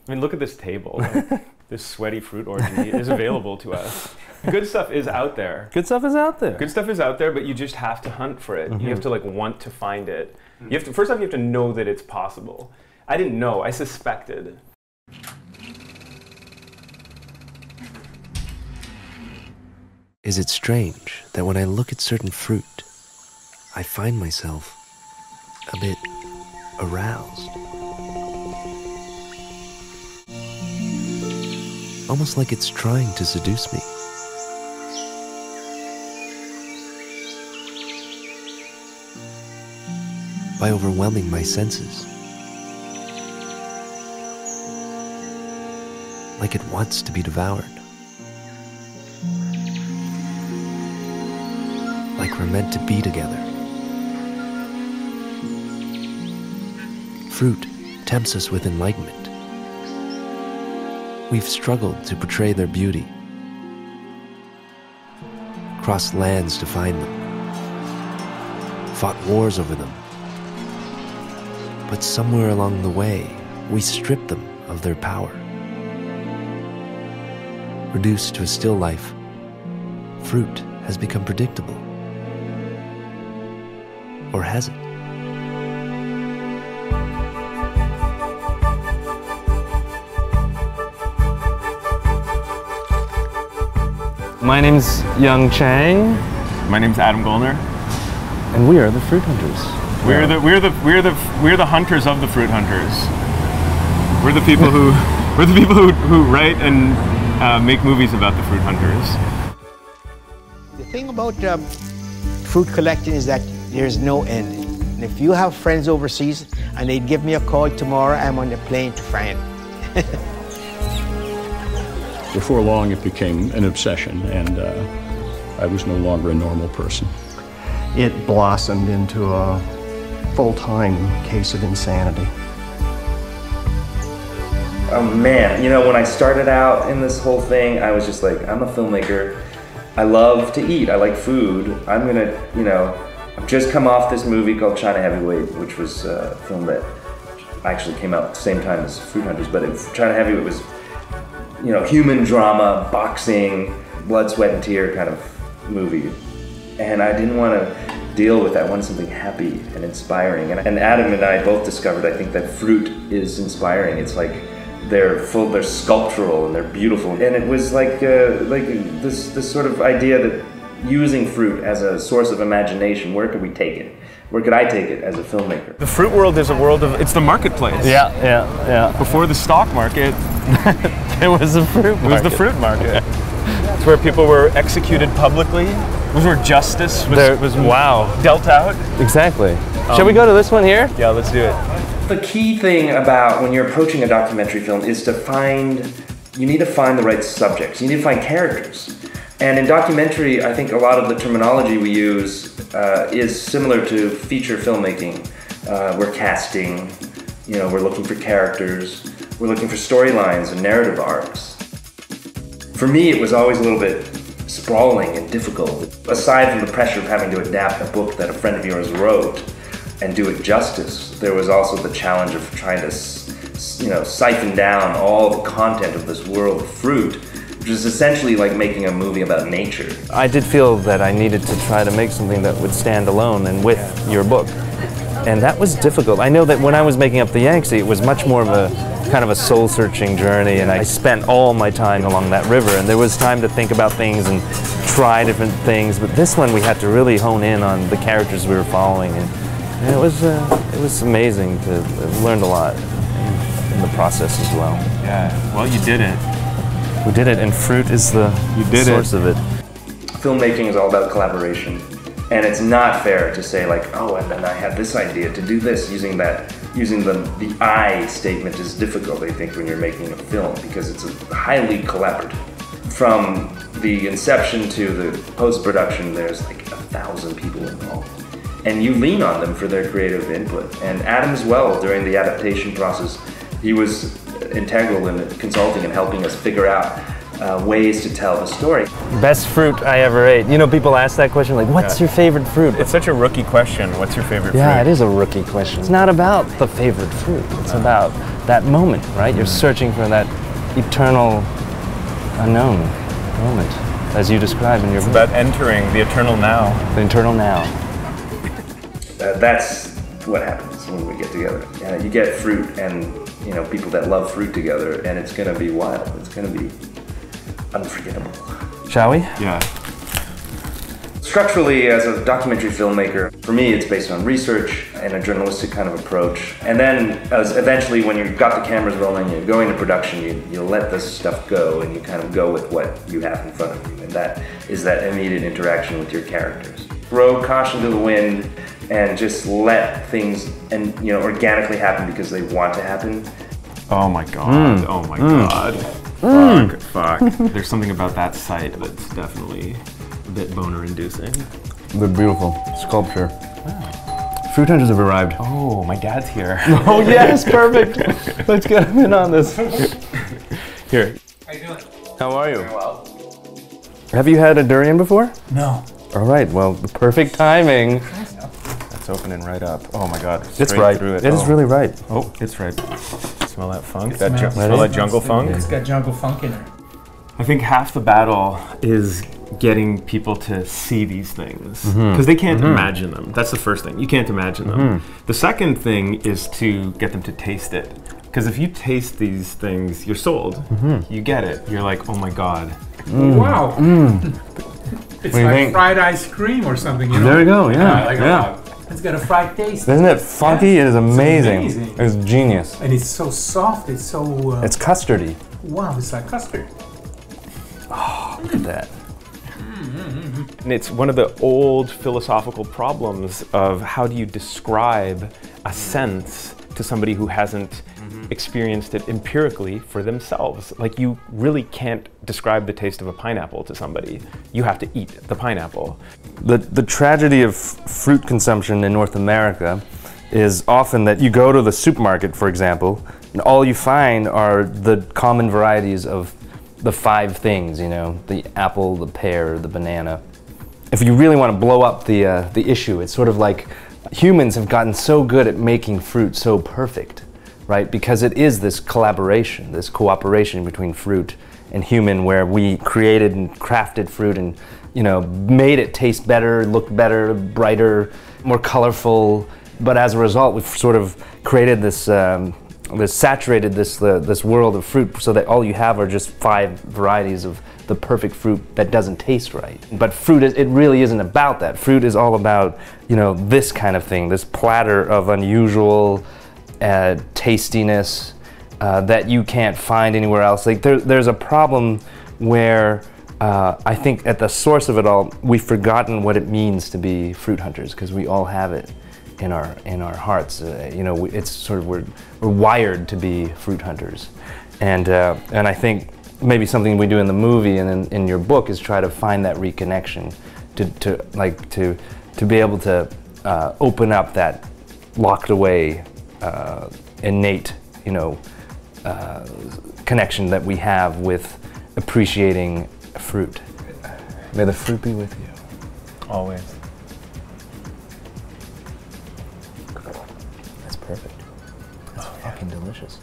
I mean, look at this table. Like, this sweaty fruit orgy is available to us. Good stuff is out there. Good stuff is out there. Good stuff is out there, but you just have to hunt for it. You have to like want to find it. You have to, first off, you have to know that it's possible. I didn't know, I suspected. Is it strange that when I look at certain fruit, I find myself a bit aroused? Almost like it's trying to seduce me. By overwhelming my senses. Like it wants to be devoured. Like we're meant to be together. Fruit tempts us with enlightenment. We've struggled to portray their beauty, crossed lands to find them, fought wars over them. But somewhere along the way, we stripped them of their power. Reduced to a still life, fruit has become predictable. Or has it? My name's Young Chang. My name's Adam Goldner. And we are the Fruit Hunters. We're the hunters of the fruit hunters. We're the people who write and make movies about the fruit hunters. The thing about fruit collecting is that there's no end. And if you have friends overseas and they'd give me a call tomorrow, I'm on the plane to France. Before long, it became an obsession, and I was no longer a normal person. It blossomed into a full-time case of insanity. Oh man, you know, when I started out in this whole thing, I was just like, I'm a filmmaker. I love to eat, I like food. I'm gonna, you know, I've just come off this movie called China Heavyweight, which was a film that actually came out at the same time as Fruit Hunters, but China Heavyweight was, you know, human drama, boxing, blood, sweat, and tear kind of movie. And I didn't want to deal with that. I wanted something happy and inspiring. And Adam and I both discovered, I think, that fruit is inspiring. It's like they're sculptural and they're beautiful. And it was like this sort of idea that using fruit as a source of imagination, where could we take it? Where could I take it as a filmmaker? The fruit world is a world of, it's the marketplace. Yeah. Before the stock market, It was the fruit market. It was the fruit market. It's where people were executed publicly. It was where justice was dealt out. Exactly. Shall we go to this one here? Yeah, let's do it. The key thing about when you're approaching a documentary film is you need to find the right subjects. You need to find characters. And in documentary, I think a lot of the terminology we use is similar to feature filmmaking. We're casting, you know, we're looking for characters, we're looking for storylines and narrative arcs. For me, it was always a little bit sprawling and difficult. Aside from the pressure of having to adapt a book that a friend of yours wrote and do it justice, there was also the challenge of trying to, you know, siphon down all the content of this world of fruit, which is essentially like making a movie about nature. I did feel that I needed to try to make something that would stand alone and with your book. And that was difficult. I know that when I was making up the Yangtze, it was much more of a kind of a soul-searching journey, and I spent all my time along that river, and there was time to think about things and try different things, but this one we had to really hone in on the characters we were following, and it was amazing. I learned a lot in the process as well. Yeah, well, you did it. We did it, and fruit is the source of it. Filmmaking is all about collaboration. And it's not fair to say like, oh, and then I had this idea to do this. Using the I statement is difficult, I think, when you're making a film, because it's highly collaborative. From the inception to the post-production, there's like 1,000 people involved. And you lean on them for their creative input. And Adam as well, during the adaptation process, he was integral in consulting and helping us figure out ways to tell the story. Best fruit I ever ate. You know, people ask that question, like, what's your favorite fruit? It's such a rookie question. What's your favorite fruit? Yeah, it is a rookie question. It's not about the favorite fruit. It's about that moment, right? You're searching for that eternal unknown moment, as you describe in your book. About entering the eternal now. The eternal now. That's what happens when we get together. You get fruit and people that love fruit together, and it's gonna be wild. It's gonna be unforgettable. Shall we? Yeah. Structurally, as a documentary filmmaker, for me it's based on research and a journalistic kind of approach. And then eventually when you've got the cameras rolling, you're going to production, you let this stuff go and you kind of go with what you have in front of you. And that is that immediate interaction with your characters. Throw caution to the wind and just let things organically happen because they want to happen. Oh my god, oh my god. Fuck. There's something about that site that's definitely a bit boner-inducing. The beautiful sculpture. Wow. Fruit hunters have arrived. Oh, my dad's here. Oh yes, perfect. Let's get him in on this. Here. How you doing? How are you? Very well. Have you had a durian before? No. All right, well, the perfect timing. It's opening right up. Oh my god. It's ripe. Through it. It is really ripe. Oh, it's ripe. Smell that funk? Smell That jungle funk? It's got jungle funk in it. I think half the battle is getting people to see these things because they can't imagine them. That's the first thing. You can't imagine them. The second thing is to get them to taste it. Because if you taste these things, you're sold. You get it. You're like, oh my god. Wow. It's like fried ice cream or something. There we go. Yeah. I like it a lot. It's got a fried taste. Isn't it funky? Yeah. It is amazing. It's amazing. It's genius. And it's so soft. It's so. It's custardy. Wow, it's like custard. Oh, look at that. And it's one of the old philosophical problems of how do you describe a sense to somebody who hasn't experienced it empirically for themselves. Like, you really can't describe the taste of a pineapple to somebody. You have to eat the pineapple. The tragedy of fruit consumption in North America is often that you go to the supermarket, for example, and all you find are the common varieties of the 5 things, the apple, the pear, the banana. If you really want to blow up the issue, it's sort of like humans have gotten so good at making fruit so perfect, right? Because it is this collaboration, this cooperation between fruit and human, where we created and crafted fruit and made it taste better, look better, brighter, more colorful. But as a result, we've sort of created this, saturated this world of fruit, so that all you have are just 5 varieties of the perfect fruit that doesn't taste right. But fruit, it really isn't about that. Fruit is all about, this kind of thing, this platter of unusual tastiness that you can't find anywhere else. Like there's a problem where I think at the source of it all, we've forgotten what it means to be fruit hunters, because we all have it in our hearts. It's sort of we're wired to be fruit hunters, and I think maybe something we do in the movie and in your book is try to find that reconnection, to be able to open up that locked away innate connection that we have with appreciating fruit. May the fruit be with you. Always. That's perfect. That's fucking delicious.